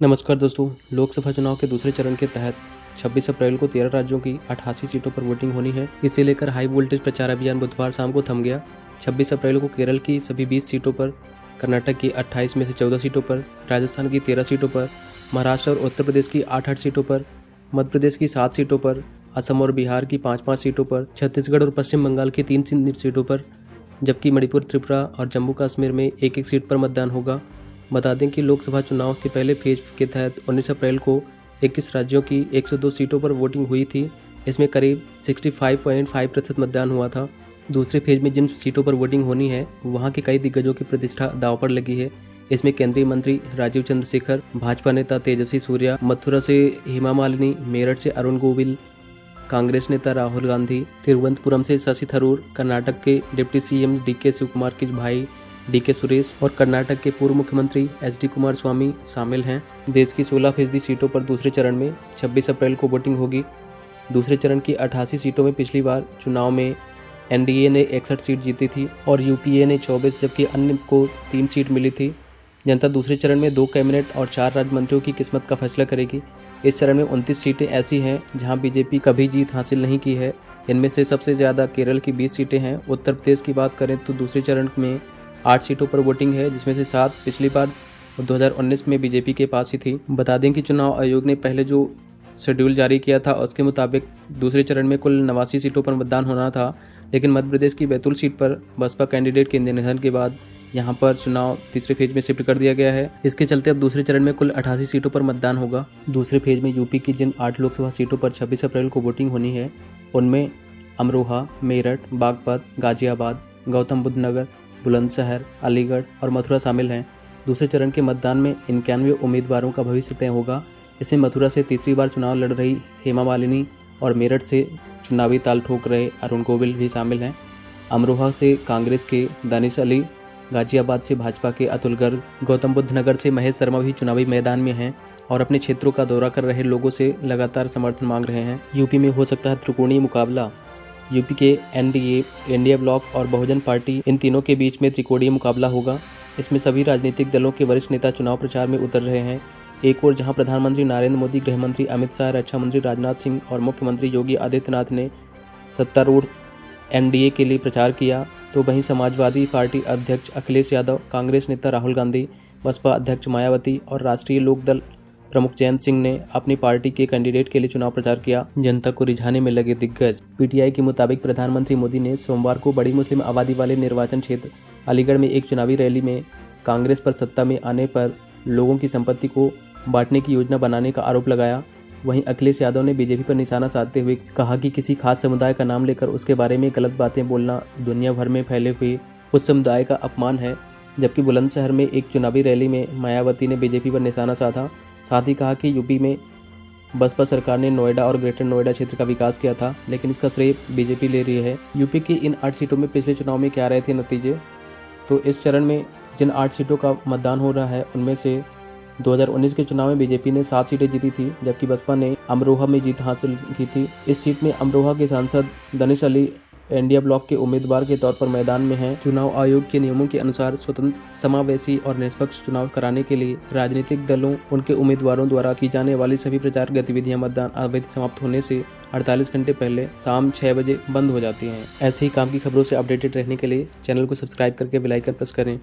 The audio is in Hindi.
नमस्कार दोस्तों, लोकसभा चुनाव के दूसरे चरण के तहत 26 अप्रैल को 13 राज्यों की 88 सीटों पर वोटिंग होनी है। इसे लेकर हाई वोल्टेज प्रचार अभियान बुधवार शाम को थम गया। 26 अप्रैल को केरल की सभी 20 सीटों पर, कर्नाटक की 28 में से 14 सीटों पर, राजस्थान की 13 सीटों पर, महाराष्ट्र और उत्तर प्रदेश की 8-8 सीटों पर, मध्य प्रदेश की 7 सीटों पर, असम और बिहार की 5-5 सीटों पर, छत्तीसगढ़ और पश्चिम बंगाल की 3 सीटों पर, जबकि मणिपुर, त्रिपुरा और जम्मू कश्मीर में एक एक सीट पर मतदान होगा। बता दें कि लोकसभा चुनाव के पहले फेज के तहत 19 अप्रैल को 21 राज्यों की 102 सीटों पर वोटिंग हुई थी। इसमें करीब 65.5% मतदान हुआ था। दूसरे फेज में जिन सीटों पर वोटिंग होनी है, वहां के कई दिग्गजों की प्रतिष्ठा दांव पर लगी है। इसमें केंद्रीय मंत्री राजीव चंद्रशेखर, भाजपा नेता तेजस्वी सूर्या, मथुरा से हेमा मालिनी, मेरठ से अरुण गोविल, कांग्रेस नेता राहुल गांधी, तिरुवनंतपुरम से शशि थरूर, कर्नाटक के डिप्टी सीएम डीके शिवकुमार के भाई डीके सुरेश और कर्नाटक के पूर्व मुख्यमंत्री एचडी कुमार स्वामी शामिल हैं। देश की 16% सीटों पर दूसरे चरण में 26 अप्रैल को वोटिंग होगी। दूसरे चरण की 88 सीटों में पिछली बार चुनाव में एनडीए ने 61 सीट जीती थी और यूपीए ने 24, जबकि अन्य को 3 सीट मिली थी। जनता दूसरे चरण में 2 कैबिनेट और 4 राज्य मंत्रियों की किस्मत का फैसला करेगी। इस चरण में 29 सीटें ऐसी हैं जहां बीजेपी कभी जीत हासिल नहीं की है। इनमें से सबसे ज्यादा केरल की 20 सीटें हैं। उत्तर प्रदेश की बात करें तो दूसरे चरण में 8 सीटों पर वोटिंग है, जिसमें से 7 पिछली बार 2019 में बीजेपी के पास ही थी। बता दें कि चुनाव आयोग ने पहले जो शेड्यूल जारी किया था उसके मुताबिक दूसरे चरण में कुल 89 सीटों पर मतदान होना था, लेकिन मध्य प्रदेश की बैतूल सीट पर बसपा कैंडिडेट के निधन के बाद यहां पर चुनाव तीसरे फेज में शिफ्ट कर दिया गया है। इसके चलते अब दूसरे चरण में कुल 88 सीटों पर मतदान होगा। दूसरे फेज में यूपी की जिन 8 लोकसभा सीटों पर 26 अप्रैल को वोटिंग होनी है, उनमें अमरोहा, मेरठ, बागपत, गाजियाबाद, गौतम बुद्ध नगर, बुलंदशहर, अलीगढ़ और मथुरा शामिल हैं। दूसरे चरण के मतदान में 91 उम्मीदवारों का भविष्य तय होगा। इसमें मथुरा से तीसरी बार चुनाव लड़ रही हेमा मालिनी और मेरठ से चुनावी ताल ठोक रहे अरुण गोविल भी शामिल हैं। अमरोहा से कांग्रेस के दानिश अली, गाजियाबाद से भाजपा के अतुल गर्ग, गौतम बुद्ध नगर से महेश शर्मा भी चुनावी मैदान में हैं और अपने क्षेत्रों का दौरा कर रहे लोगों से लगातार समर्थन मांग रहे हैं। यूपी में हो सकता है त्रिकोणीय मुकाबला। यूपी के एनडीए, इंडिया ब्लॉक और बहुजन पार्टी, इन तीनों के बीच में त्रिकोणीय मुकाबला होगा। इसमें सभी राजनीतिक दलों के वरिष्ठ नेता चुनाव प्रचार में उतर रहे हैं। एक ओर जहां प्रधानमंत्री नरेंद्र मोदी, गृह मंत्री अमित शाह, रक्षा मंत्री राजनाथ सिंह और मुख्यमंत्री योगी आदित्यनाथ ने सत्तारूढ़ एनडीए के लिए प्रचार किया, तो वहीं समाजवादी पार्टी अध्यक्ष अखिलेश यादव, कांग्रेस नेता राहुल गांधी, बसपा अध्यक्ष मायावती और राष्ट्रीय लोकदल प्रमुख जयंत सिंह ने अपनी पार्टी के कैंडिडेट के लिए चुनाव प्रचार किया। जनता को रिझाने में लगे दिग्गज। पीटीआई के मुताबिक प्रधानमंत्री मोदी ने सोमवार को बड़ी मुस्लिम आबादी वाले निर्वाचन क्षेत्र अलीगढ़ में एक चुनावी रैली में कांग्रेस पर सत्ता में आने पर लोगों की संपत्ति को बांटने की योजना बनाने का आरोप लगाया। वहीं अखिलेश यादव ने बीजेपी पर निशाना साधते हुए कहा कि किसी खास समुदाय का नाम लेकर उसके बारे में गलत बातें बोलना दुनिया भर में फैले हुए उस समुदाय का अपमान है। जबकि बुलंदशहर में एक चुनावी रैली में मायावती ने बीजेपी पर निशाना साधा। साथ ही कहा कि यूपी में बसपा सरकार ने नोएडा और ग्रेटर नोएडा क्षेत्र का विकास किया था, लेकिन इसका श्रेय बीजेपी ले रही है। यूपी की इन 8 सीटों में पिछले चुनाव में क्या रहे थे नतीजे, तो इस चरण में जिन 8 सीटों का मतदान हो रहा है, उनमें से 2019 के चुनाव में बीजेपी ने 7 सीटें जीती थी, जबकि बसपा ने अमरोहा में जीत हासिल की थी। इस सीट में अमरोहा के सांसद दानिश अली इंडिया ब्लॉक के उम्मीदवार के तौर पर मैदान में हैं। चुनाव आयोग के नियमों के अनुसार स्वतंत्र, समावेशी और निष्पक्ष चुनाव कराने के लिए राजनीतिक दलों, उनके उम्मीदवारों द्वारा की जाने वाली सभी प्रचार गतिविधियां मतदान अवधि समाप्त होने से 48 घंटे पहले शाम 6 बजे बंद हो जाती हैं। ऐसे ही काम की खबरों से अपडेटेड रहने के लिए चैनल को सब्सक्राइब करके बेल आइकन प्रेस करें।